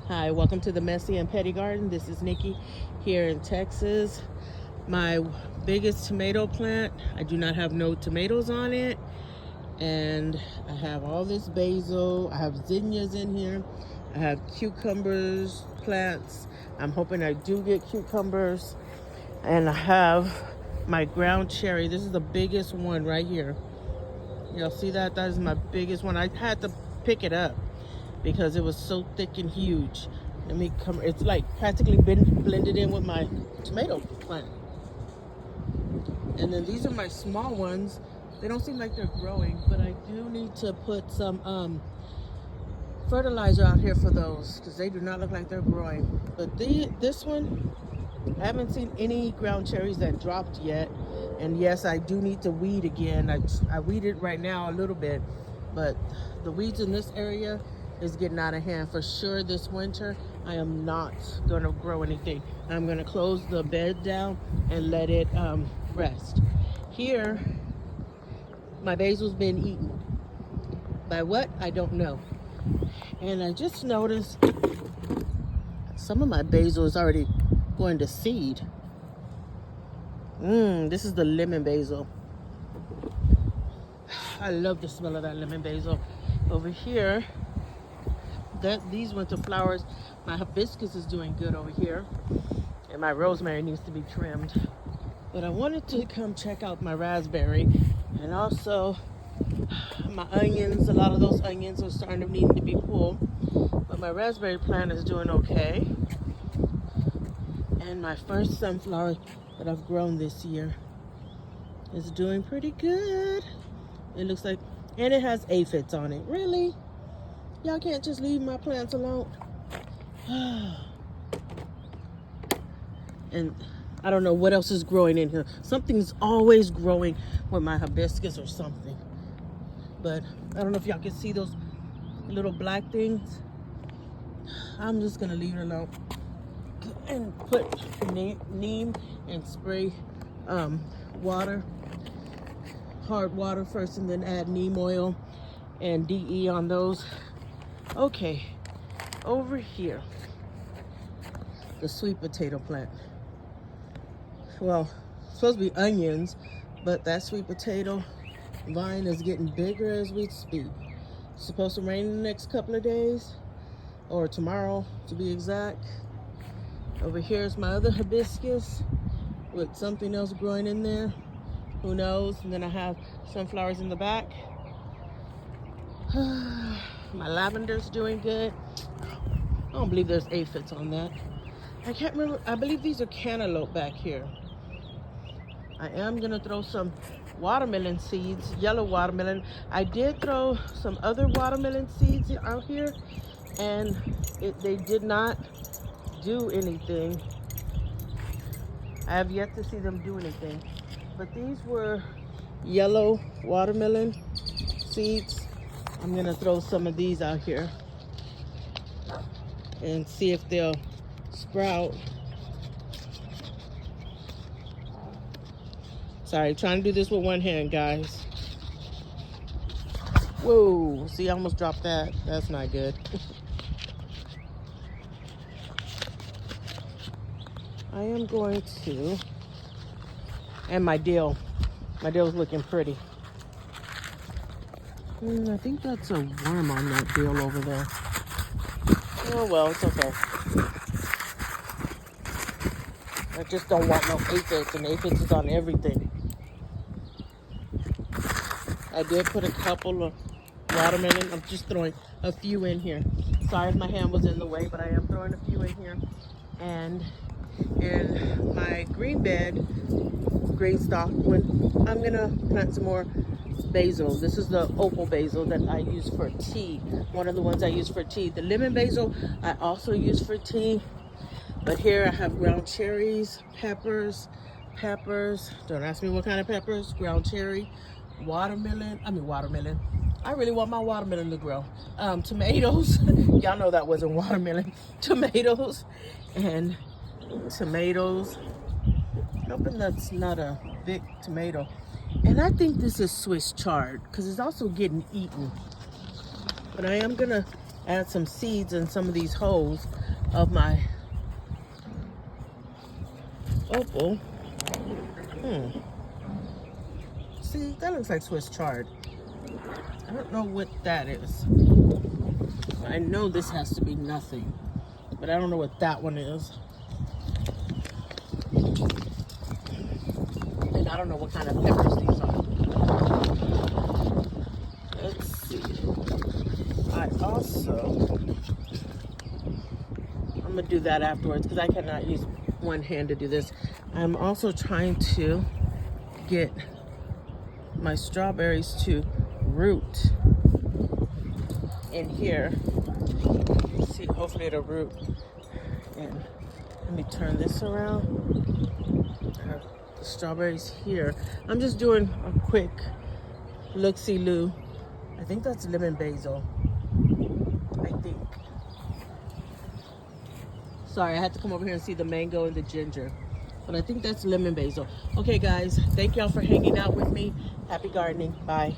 Hi, welcome to the Messy and Petty Garden. This is Nikki here in Texas. My biggest tomato plant, I do not have no tomatoes on it. And I have all this basil. I have zinnias in here. I have cucumbers plants. I'm hoping I do get cucumbers. And I have my ground cherry. This is the biggest one right here. Y'all see that? That is my biggest one. I had to pick it up because it was so thick and huge. Let me come. It's like practically been blended in with my tomato plant. And then these are my small ones. They don't seem like they're growing, but I do need to put some fertilizer out here for those because they do not look like they're growing. But this one, I haven't seen any ground cherries that dropped yet. And yes, I do need to weed again. I weeded right now a little bit, but the weeds in this area is getting out of hand. For sure this winter, I am not gonna grow anything. I'm gonna close the bed down and let it rest. Here, my basil's been eaten. By what? I don't know. And I just noticed some of my basil is already going to seed. This is the lemon basil. I love the smell of that lemon basil. Over here, these winter flowers, my hibiscus is doing good over here. And my rosemary needs to be trimmed. But I wanted to come check out my raspberry and also my onions. A lot of those onions are starting to need to be pulled. But my raspberry plant is doing okay. And my first sunflower that I've grown this year is doing pretty good. It looks like, and it has aphids on it. Really? Y'all can't just leave my plants alone. And I don't know what else is growing in here. Something's always growing with my hibiscus or something. But I don't know if y'all can see those little black things. I'm just gonna leave it alone and put neem and spray water, hard water first, and then add neem oil and DE on those. Okay, over here, the sweet potato plant. Well, it's supposed to be onions, but that sweet potato vine is getting bigger as we speak. It's supposed to rain in the next couple of days, or tomorrow to be exact. Over here is my other hibiscus with something else growing in there. Who knows? And then I have sunflowers in the back. My lavender's doing good. I don't believe there's aphids on that. I can't remember. I believe these are cantaloupe back here. I am gonna throw some watermelon seeds, yellow watermelon. I did throw some other watermelon seeds out here, and they did not do anything. I have yet to see them do anything. But these were yellow watermelon seeds. I'm gonna throw some of these out here and see if they'll sprout. Sorry, trying to do this with one hand, guys. Whoa, see, I almost dropped that. That's not good. I am going to, and my dill's looking pretty. I think that's a worm on that dill over there. Oh well, it's okay. I just don't want no aphids, and aphids is on everything. I did put a couple of watermelon. I'm just throwing a few in here. Sorry if my hand was in the way, but I am throwing a few in here. And in my green bed, green stalk, I'm gonna plant some more basil. This is the opal basil that I use for tea. One of the ones I use for tea. The lemon basil I also use for tea. But here I have ground cherries, peppers. Don't ask me what kind of peppers. Ground cherry, watermelon. I really want my watermelon to grow. Tomatoes. Y'all know that wasn't watermelon. Tomatoes. And tomatoes. Hoping that's not a big tomato. And I think this is Swiss chard because it's also getting eaten. But I am gonna add some seeds in some of these holes of my opal. See, that looks like Swiss chard. I don't know what that is. I know this has to be nothing, but I don't know what that one is. And I don't know what kind of peppers these are. Let's see. I'm gonna do that afterwards because I cannot use one hand to do this. I'm also trying to get my strawberries to root in here. See, hopefully it'll root. And let me turn this around. The strawberries here. I'm just doing a quick look-see-loo. I think that's lemon basil. I think. Sorry, I had to come over here and see the mango and the ginger. But I think that's lemon basil. Okay, guys, thank y'all for hanging out with me. Happy gardening. Bye.